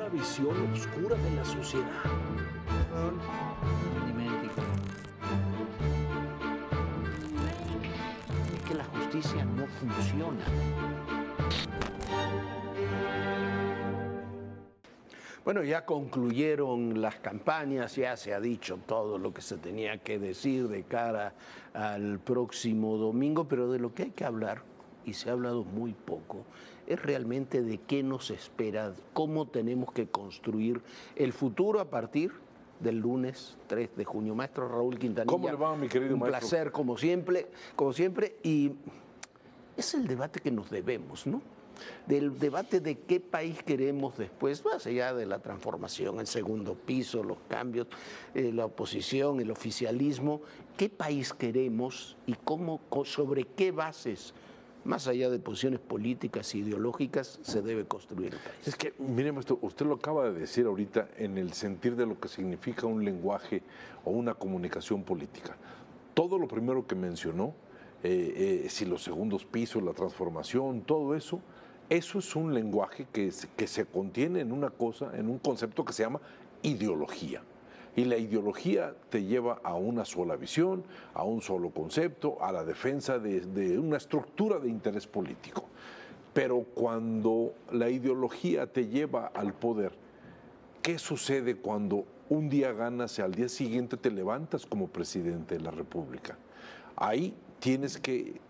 una visión oscura de la sociedad. Es que la justicia no funciona. Bueno, ya concluyeron las campañas, ya se ha dicho todo lo que se tenía que decir de cara al próximo domingo, pero de lo que hay que hablar, y se ha hablado muy poco, es realmente de qué nos espera, cómo tenemos que construir el futuro a partir del lunes 3 de junio. Maestro Raúl Quintanilla, ¿cómo le va, mi querido maestro? Un placer, como siempre, y es el debate que nos debemos, ¿no? Del debate de qué país queremos después, más allá de la transformación, el segundo piso, los cambios, la oposición, el oficialismo, qué país queremos y cómo, sobre qué bases, más allá de posiciones políticas e ideológicas, se debe construir el país. Es que, mire, maestro, usted lo acaba de decir ahorita en el sentir de lo que significa un lenguaje o una comunicación política. Todo lo primero que mencionó, si los segundos pisos, la transformación, todo eso es un lenguaje que se contiene en una cosa, en un concepto que se llama ideología. Y la ideología te lleva a una sola visión, a un solo concepto, a la defensa de una estructura de interés político. Pero cuando la ideología te lleva al poder, ¿qué sucede cuando un día ganas y al día siguiente te levantas como presidente de la República? Ahí tienes que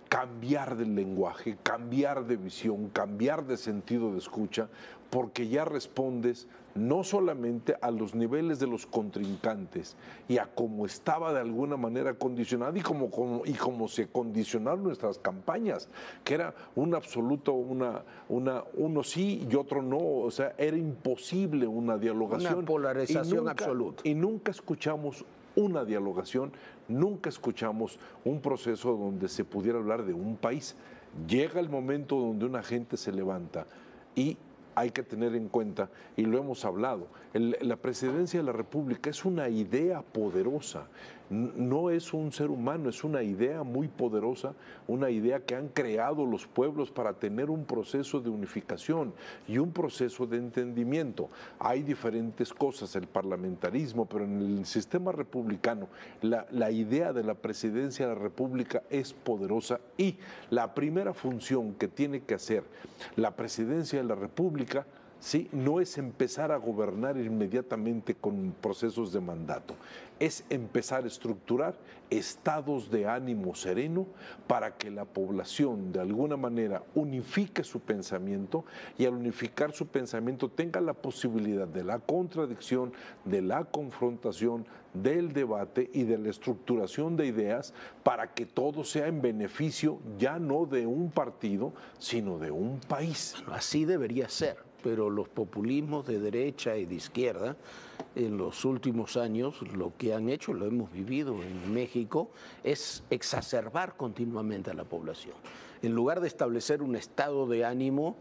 cambiar de lenguaje, cambiar de visión, cambiar de sentido de escucha, porque ya respondes no solamente a los niveles de los contrincantes y a cómo estaba de alguna manera condicionado y cómo se condicionaron nuestras campañas, que era un absoluto, uno sí y otro no, o sea, era imposible una dialogación. Una polarización absoluta. Y nunca escuchamos una dialogación, nunca escuchamos un proceso donde se pudiera hablar de un país. Llega el momento donde una gente se levanta y hay que tener en cuenta, y lo hemos hablado, la presidencia de la República es una idea poderosa, no es un ser humano, es una idea muy poderosa, una idea que han creado los pueblos para tener un proceso de unificación y un proceso de entendimiento. Hay diferentes cosas, el parlamentarismo, pero en el sistema republicano la idea de la presidencia de la República es poderosa y la primera función que tiene que hacer la presidencia de la República, ¿sí?, no es empezar a gobernar inmediatamente con procesos de mandato, es empezar a estructurar estados de ánimo sereno para que la población de alguna manera unifique su pensamiento y al unificar su pensamiento tenga la posibilidad de la contradicción, de la confrontación, del debate y de la estructuración de ideas para que todo sea en beneficio ya no de un partido, sino de un país. Así debería ser, pero los populismos de derecha y de izquierda en los últimos años lo que han hecho, lo hemos vivido en México, es exacerbar continuamente a la población. En lugar de establecer un estado de ánimo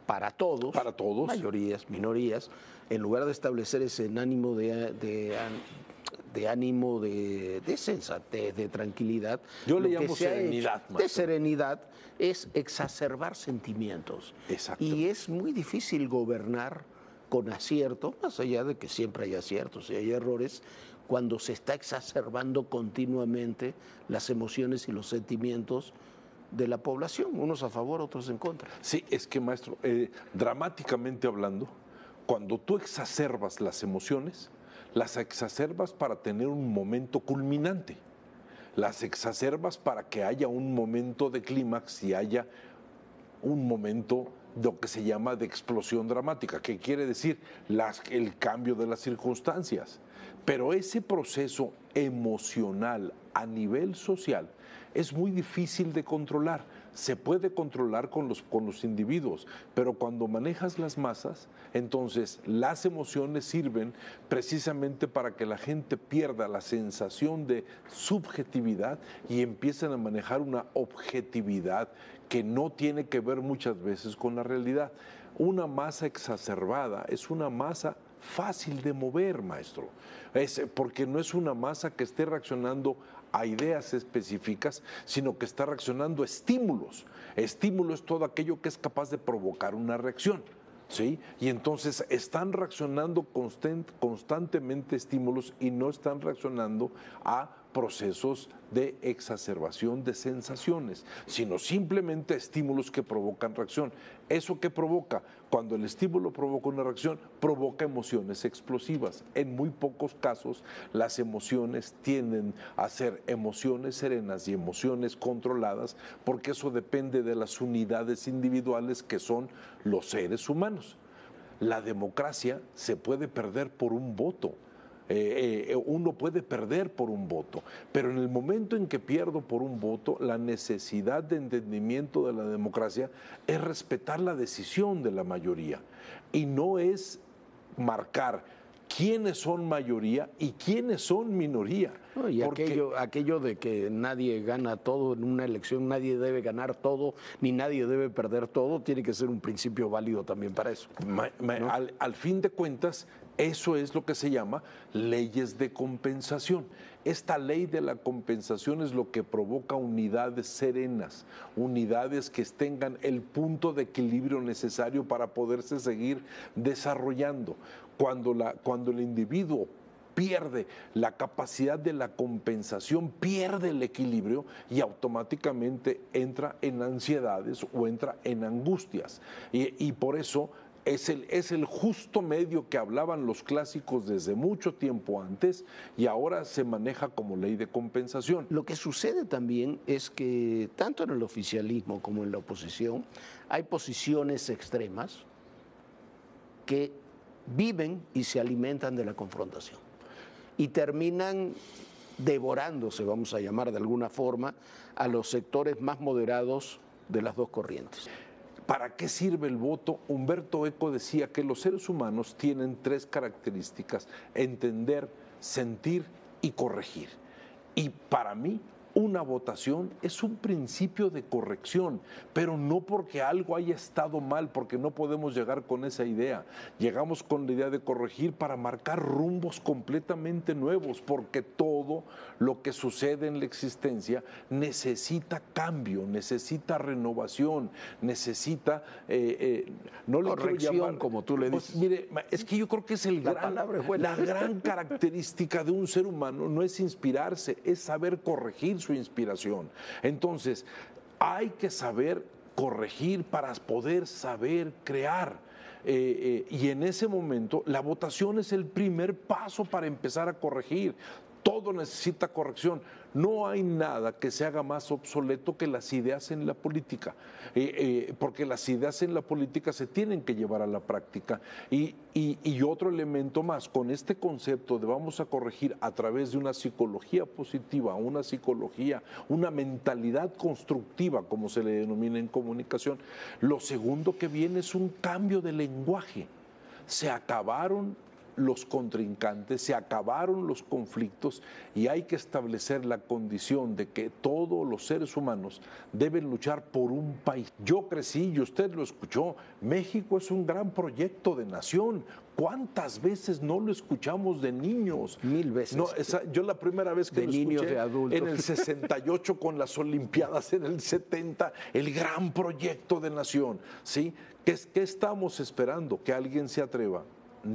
para todos, mayorías, minorías, en lugar de establecer ese ánimo de sensatez, de tranquilidad, yo le llamo serenidad, de serenidad, es exacerbar sentimientos. Exacto. Y es muy difícil gobernar con acierto, más allá de que siempre hay aciertos y hay errores, cuando se está exacerbando continuamente las emociones y los sentimientos de la población, unos a favor, otros en contra. Sí, es que, maestro, dramáticamente hablando, cuando tú exacerbas las emociones, las exacerbas para tener un momento culminante, las exacerbas para que haya un momento de clímax y haya un momento lo que se llama de explosión dramática, que quiere decir el cambio de las circunstancias. Pero ese proceso emocional a nivel social es muy difícil de controlar. Se puede controlar con los individuos, pero cuando manejas las masas, entonces las emociones sirven precisamente para que la gente pierda la sensación de subjetividad y empiecen a manejar una objetividad que no tiene que ver muchas veces con la realidad. Una masa exacerbada es una masa fácil de mover, maestro, porque no es una masa que esté reaccionando a ideas específicas, sino que está reaccionando a estímulos. Estímulo es todo aquello que es capaz de provocar una reacción. ¿sí? Y entonces están reaccionando constantemente a estímulos y no están reaccionando a procesos de exacerbación de sensaciones, sino simplemente estímulos que provocan reacción. ¿Eso qué provoca? Cuando el estímulo provoca una reacción, provoca emociones explosivas. En muy pocos casos las emociones tienden a ser emociones serenas y emociones controladas, porque eso depende de las unidades individuales que son los seres humanos. La democracia se puede perder por un voto. Uno puede perder por un voto, pero en el momento en que pierdo por un voto, la necesidad de entendimiento de la democracia es respetar la decisión de la mayoría y no es marcar quiénes son mayoría y quiénes son minoría. No, y aquello de que nadie gana todo en una elección, nadie debe ganar todo, ni nadie debe perder todo, tiene que ser un principio válido también para eso. ¿No? Al fin de cuentas, eso es lo que se llama leyes de compensación. Esta ley de la compensación es lo que provoca unidades serenas, unidades que tengan el punto de equilibrio necesario para poderse seguir desarrollando. Cuando el individuo pierde la capacidad de la compensación, pierde el equilibrio y automáticamente entra en ansiedades o entra en angustias. Y por eso es el justo medio que hablaban los clásicos desde mucho tiempo antes y ahora se maneja como ley de compensación. Lo que sucede también es que tanto en el oficialismo como en la oposición hay posiciones extremas que viven y se alimentan de la confrontación y terminan devorándose, vamos a llamar de alguna forma, a los sectores más moderados de las dos corrientes. ¿Para qué sirve el voto? Humberto Eco decía que los seres humanos tienen tres características: entender, sentir y corregir. Y para mí, una votación es un principio de corrección, pero no porque algo haya estado mal, porque no podemos llegar con esa idea. Llegamos con la idea de corregir para marcar rumbos completamente nuevos, porque todo lo que sucede en la existencia necesita cambio, necesita renovación, necesita no le corrección, quiero llamar, como tú le dices. Pues, mire, es que yo creo que es la gran característica de un ser humano, no es inspirarse, es saber corregir su inspiración. Entonces, hay que saber corregir para poder saber crear. Y en ese momento, la votación es el primer paso para empezar a corregir. Todo necesita corrección. No hay nada que se haga más obsoleto que las ideas en la política, porque las ideas en la política se tienen que llevar a la práctica. Y otro elemento más, con este concepto de vamos a corregir a través de una psicología positiva, una mentalidad constructiva, como se le denomina en comunicación, lo segundo que viene es un cambio de lenguaje. Se acabaron los contrincantes, se acabaron los conflictos y hay que establecer la condición de que todos los seres humanos deben luchar por un país. Yo crecí y usted lo escuchó, México es un gran proyecto de nación. ¿Cuántas veces no lo escuchamos de niños? 1000 veces. No, yo la primera vez que de lo niños, escuché de adultos. En el 68 con las Olimpiadas, en el 70, el gran proyecto de nación. ¿Sí? ¿Qué estamos esperando? Que alguien se atreva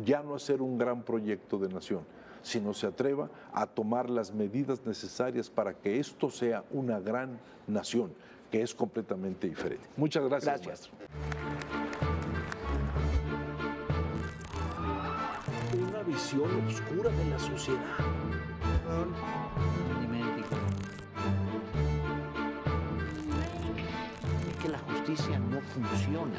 ya no a ser un gran proyecto de nación, sino se atreva a tomar las medidas necesarias para que esto sea una gran nación, que es completamente diferente. Muchas gracias. Maestro. Una visión oscura de la sociedad. Es que la justicia no funciona.